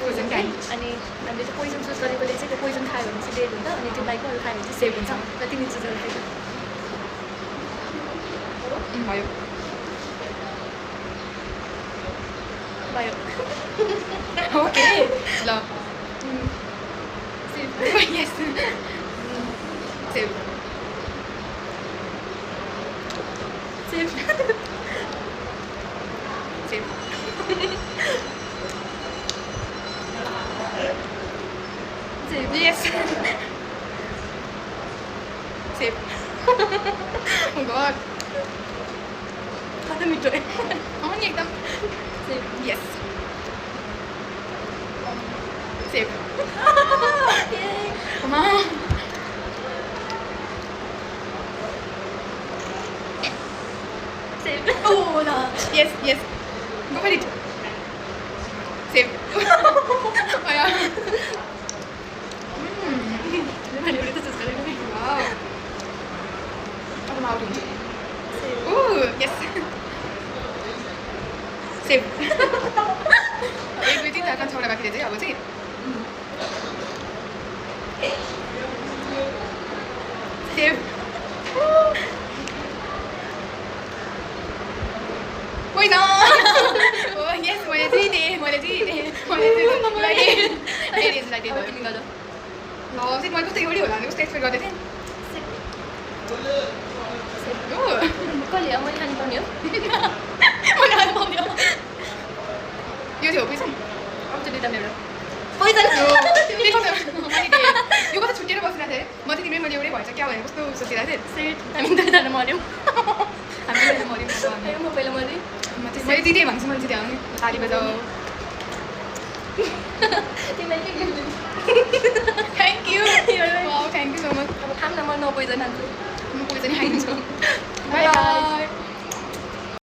Poison खायो अनि हामीले चाहिँ पोइजन चुज गरेकोले चाहिँ त्यो पोइजन खायो भने चाहिँ डेड हुन्छ अनि त्यो बाइकहरू खायो भने चाहिँ सेभ हुन्छ र तिमी चुज गरेको भयो भयो ओके ल yes save save save save yes save God कता मिठो है नि एकदम save yes save save Oh, no. Yes, yes. Go for it. Save. Oh, yeah. मैले त चुज गरेको नि Wow. What am I doing? Save Ooh, yes. Save. एक दुई तिन चार पाँच छवटा बाँकी चाहिँ अब चाहिँ सेभ Poison! Oh, yes, मैले जितेँ मैले जितेँ Ladies, अब तिमी गर ल चाहिँ मैले कस्तो एउटै होला भने कस्तो एक्सपेक्ट गर्दै थिएँ Oh. कहिले अब मैले खानुपर्ने हो मैले खानु पाउँदिनँ यो चाहिँ हो पोइजन अब चाहिँ दुइटा मेरो पोइजन यो कस्तो छुट्टिएर बसिरहेको थिएँ म चाहिँ तिमीले मैले एउटै भएछ क्या भने कस्तो सोचिरहेको थिएँ सेट हामी दुईजना मऱ्यौँ हामी पहिला मऱ्यौँ म पहिला मरेँ मैले जितेँ भनेपछि मैले जितेँ आउने ताली बजाऊ तिमीलाई के गिफ्ट दिनु thank you thank you so much अब खाम न म पोइजन हाल्छु म पोइजन खाइदिन्छु